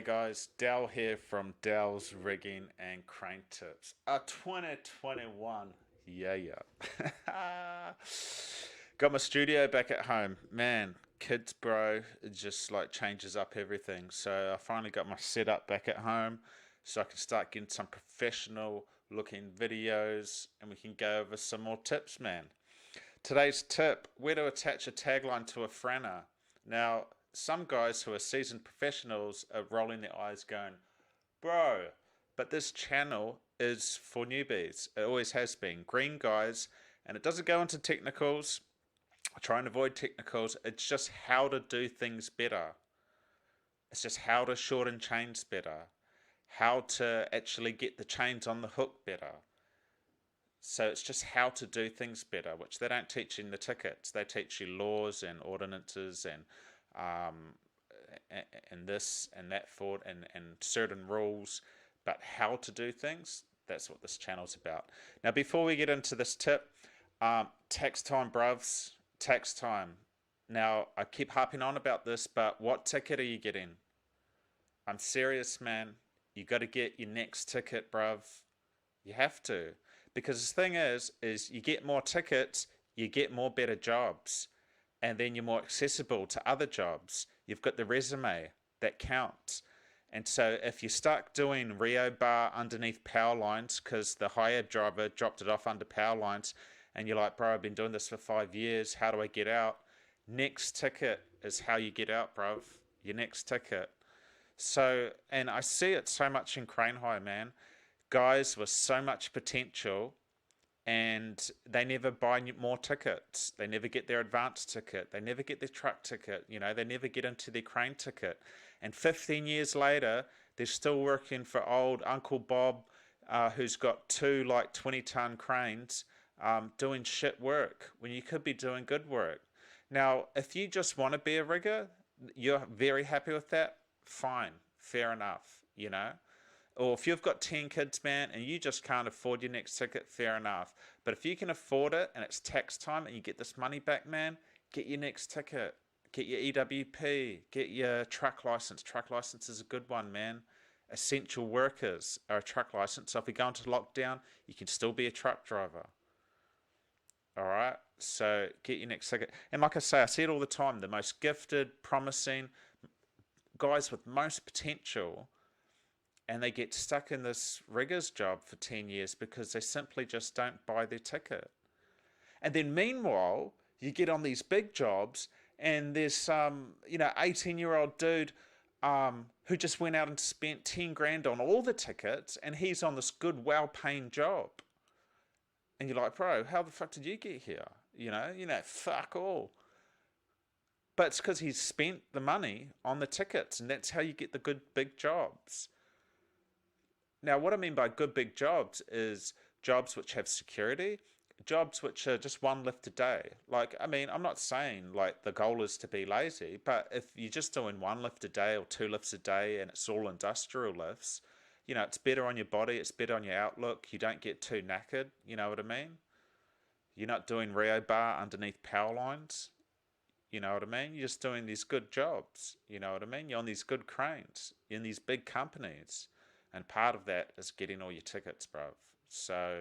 Hey guys, Dal here from Dal's Rigging and Crane Tips. 2021, yeah. Got my studio back at home. Man, kids, bro, it just like changes up everything. So I finally got my setup back at home, so I can start getting some professional looking videos, and we can go over some more tips, man. Today's tip: where to attach a tagline to a Franna. Now, some guys who are seasoned professionals are rolling their eyes going, bro, but this channel is for newbies. It always has been. Green guys, and it doesn't go into technicals. I try and avoid technicals. It's just how to do things better. It's just how to shorten chains better. How to actually get the chains on the hook better. So it's just how to do things better, which they don't teach in the tickets. They teach you laws and ordinances um, and this and that and certain rules, but how to do things, that's what this channel's about. Now, before we get into this tip, tax time, bruvs, tax time. Now, I keep harping on about this, but what ticket are you getting? I'm serious, man. You got to get your next ticket, bruv. You have to. Because the thing is you get more tickets, you get more better jobs, and then you're more accessible to other jobs. You've got the resume that counts. And so if you start doing Rio bar underneath power lines because the hire driver dropped it off under power lines, and you're like, bro, I've been doing this for 5 years, how do I get out? Next ticket is how you get out, bruv. Your next ticket. So, and I see it so much in crane hire, man. Guys with so much potential, and they never buy more tickets. They never get their advance ticket. They never get their truck ticket. You know, they never get into their crane ticket. And 15 years later, they're still working for old Uncle Bob, who's got two like 20-ton cranes, doing shit work when you could be doing good work. Now, if you just want to be a rigger, you're very happy with that, fine, fair enough, you know. Or if you've got 10 kids, man, and you just can't afford your next ticket, fair enough. But if you can afford it and it's tax time and you get this money back, man, get your next ticket. Get your EWP. Get your truck license. Truck license is a good one, man. Essential workers are a truck license. So if we go into lockdown, you can still be a truck driver. All right? So get your next ticket. And like I say, I see it all the time. The most gifted, promising guys with most potential, and they get stuck in this rigger's job for 10 years because they simply just don't buy their ticket. And then meanwhile, you get on these big jobs and there's some, 18-year-old dude who just went out and spent 10 grand on all the tickets, and he's on this good, well-paying job. And you're like, bro, how the fuck did you get here? Fuck all. But it's because he's spent the money on the tickets, and that's how you get the good, big jobs. Now, what I mean by good big jobs is jobs which have security, jobs which are just one lift a day. Like, I mean, I'm not saying like the goal is to be lazy, but if you're just doing one lift a day or 2 lifts a day and it's all industrial lifts, it's better on your body, it's better on your outlook, you don't get too knackered, you know what I mean? You're not doing Rio bar underneath power lines, you know what I mean? You're just doing these good jobs, you know what I mean? You're on these good cranes, in these big companies. And part of that is getting all your tickets, bruv. So,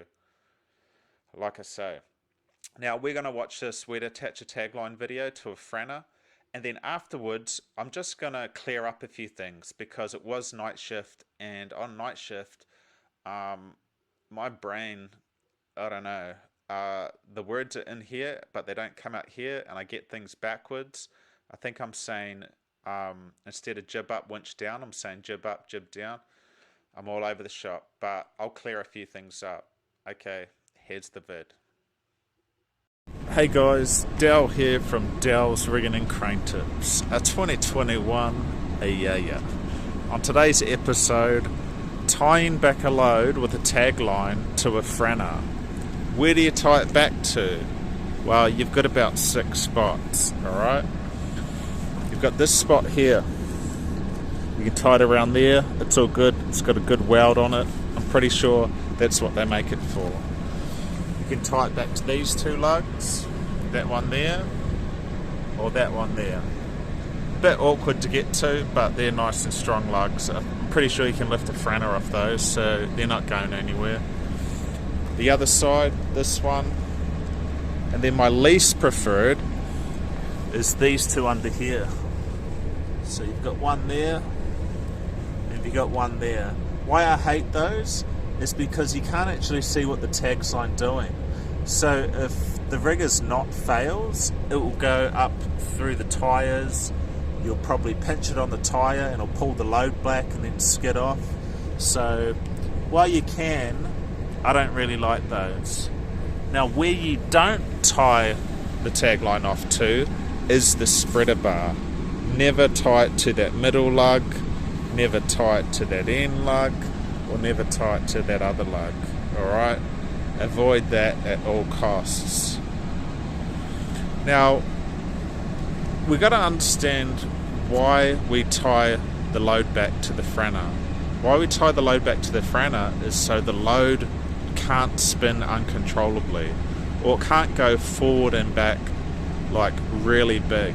like I say, now we're going to watch this where to attach a tagline video to a Franna. And then afterwards, I'm just going to clear up a few things because it was night shift. And on night shift, my brain, I don't know, the words are in here, but they don't come out here. And I get things backwards. I think I'm saying, instead of jib up, winch down, I'm saying jib up, jib down. I'm all over the shop, but I'll clear a few things up. Okay, here's the vid. Hey guys, Dal here from Dal's Rigging and Crane Tips. 2021, yeah. On today's episode, tying back a load with a tagline to a Franna. Where do you tie it back to? Well, you've got about 6 spots, alright? You've got this spot here. You can tie it around there, it's all good, it's got a good weld on it. I'm pretty sure that's what they make it for. You can tie it back to these 2 lugs, that one there, or that one there. bit awkward to get to, but they're nice and strong lugs. I'm pretty sure you can lift a Franna off those, so they're not going anywhere. The other side, this one, and then my least preferred is these two under here. So you've got one there, and you've got one there. Why I hate those is because you can't actually see what the tagline doing. So if the rigger's knot fails, it will go up through the tyres. You'll probably pinch it on the tyre and it'll pull the load back and then skid off. So while you can, I don't really like those. Now where you don't tie the tagline off to is the spreader bar. Never tie it to that middle lug, never tie it to that end lug, or never tie it to that other lug. Alright? Avoid that at all costs. Now, we've got to understand why we tie the load back to the Franna. Why we tie the load back to the Franna is so the load can't spin uncontrollably, or can't go forward and back like really big.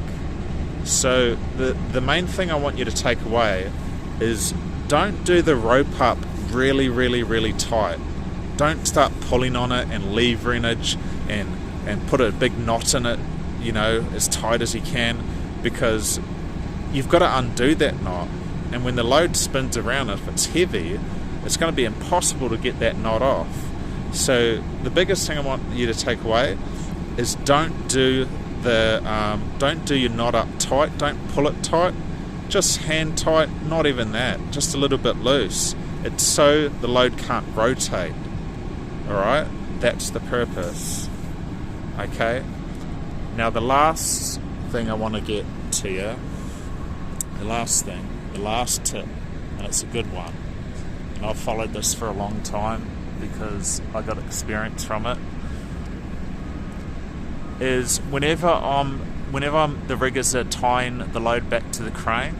So the main thing I want you to take away is don't do the rope up really tight. Don't start pulling on it and levering it and put a big knot in it, you know, as tight as you can, because you've got to undo that knot. And when the load spins around, if it's heavy, it's going to be impossible to get that knot off. So the biggest thing I want you to take away is don't do your knot up tight, don't pull it tight, just hand tight, not even that, just a little bit loose. It's so the load can't rotate. Alright, that's the purpose. Okay, now the last thing I want to get to you, the last tip, and it's a good one, and I've followed this for a long time because I got experience from it, is whenever the riggers are tying the load back to the crane,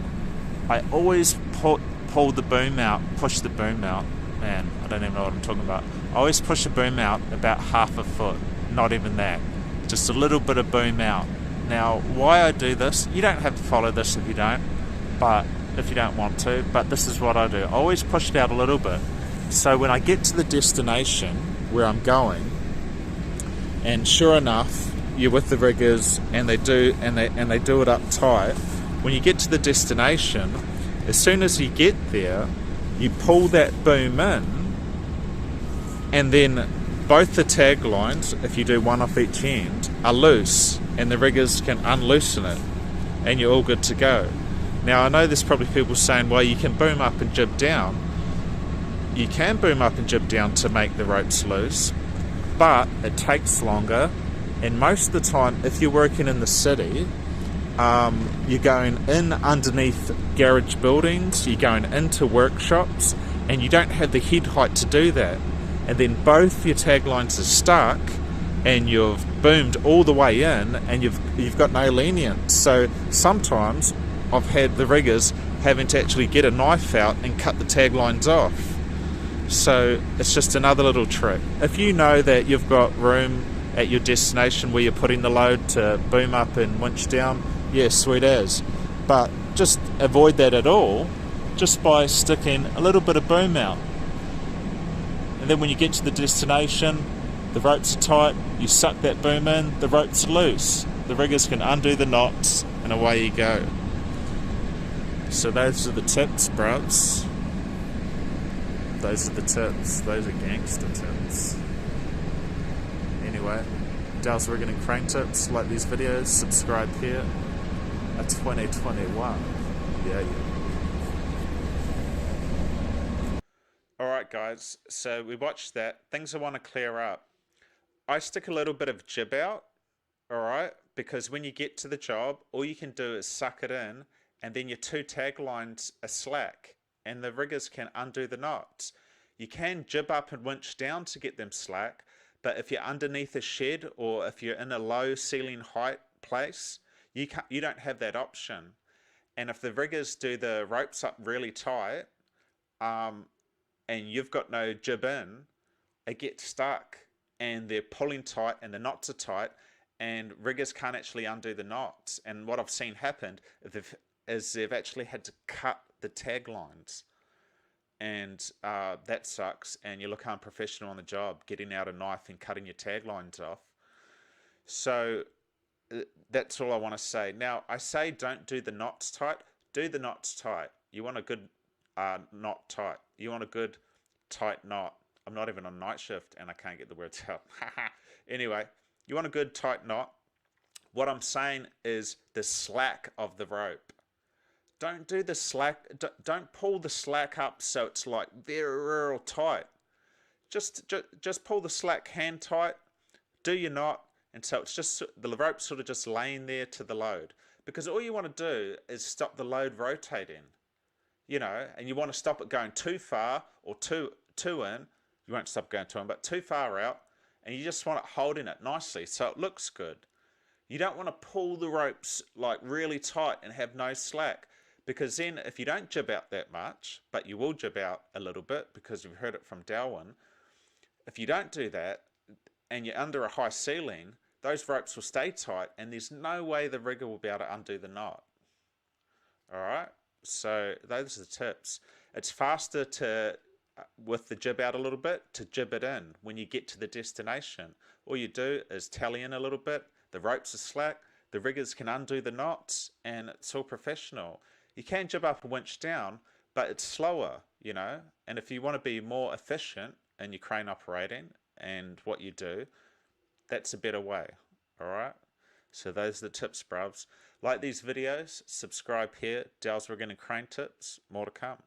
I always pull the boom out, push the boom out. Man, I don't even know what I'm talking about. I always push the boom out about half a foot, not even that, just a little bit of boom out. Now, why I do this, you don't have to follow this if you don't want to, but this is what I do. I always push it out a little bit, so when I get to the destination where I'm going, and sure enough, you're with the riggers and they do it up tight. When you get to the destination, as soon as you get there, you pull that boom in, and then both the taglines, if you do one off each end, are loose, and the riggers can unloosen it, and you're all good to go. Now I know there's probably people saying, well, you can boom up and jib down. You can boom up and jib down to make the ropes loose, but it takes longer, and most of the time, if you're working in the city, you're going in underneath garage buildings, you're going into workshops, and you don't have the head height to do that. And then both your taglines are stuck, and you've boomed all the way in, and you've got no lenience. So sometimes I've had the riggers having to actually get a knife out and cut the taglines off. So it's just another little trick. If you know that you've got room at your destination where you're putting the load to boom up and winch down, yeah, sweet as. But just avoid that at all, just by sticking a little bit of boom out. And then when you get to the destination, the ropes are tight, you suck that boom in, the ropes are loose. The riggers can undo the knots, and away you go. So those are the tips, bruvs. Those are the tips. Those are gangster tips. Anyway, Dale's Rigging and Crane Tips. Like these videos, subscribe here. A 2021. Yeah. Alright guys, so we watched that. Things I want to clear up. I stick a little bit of jib out, alright? Because when you get to the job, all you can do is suck it in, and then your two taglines are slack, and the riggers can undo the knots. You can jib up and winch down to get them slack, but if you're underneath a shed, or if you're in a low ceiling height place, you don't have that option. And if the riggers do the ropes up really tight, and you've got no jib in, it gets stuck, and they're pulling tight, and the knots are tight, and riggers can't actually undo the knots. And what I've seen happen, is they've actually had to cut the taglines, and that sucks. And you look unprofessional on the job, getting out a knife and cutting your taglines off. So that's all I want to say. Now, I say don't do the knots tight. Do the knots tight. You want a good knot tight. You want a good tight knot. I'm not even on night shift and I can't get the words out. Anyway, you want a good tight knot. What I'm saying is the slack of the rope. Don't do the slack. Don't pull the slack up so it's like very real tight. Just pull the slack hand tight. Do your knot, and so it's just the rope sort of just laying there to the load. Because all you want to do is stop the load rotating, and you want to stop it going too far or too in. You won't stop going too in, but too far out, and you just want it holding it nicely so it looks good. You don't want to pull the ropes like really tight and have no slack, because then if you don't jib out that much, but you will jib out a little bit because you've heard it from Darwin, if you don't do that and you're under a high ceiling, those ropes will stay tight and there's no way the rigger will be able to undo the knot. Alright, so those are the tips. It's faster to, with the jib out a little bit, to jib it in when you get to the destination. All you do is tally in a little bit, the ropes are slack, the riggers can undo the knots, and it's all professional. You can jib up and winch down, but it's slower, and if you want to be more efficient in your crane operating and what you do, that's a better way. Alright, so those are the tips, bruvs. Like these videos, subscribe here. Dale's Rigging and Crane Tips, more to come.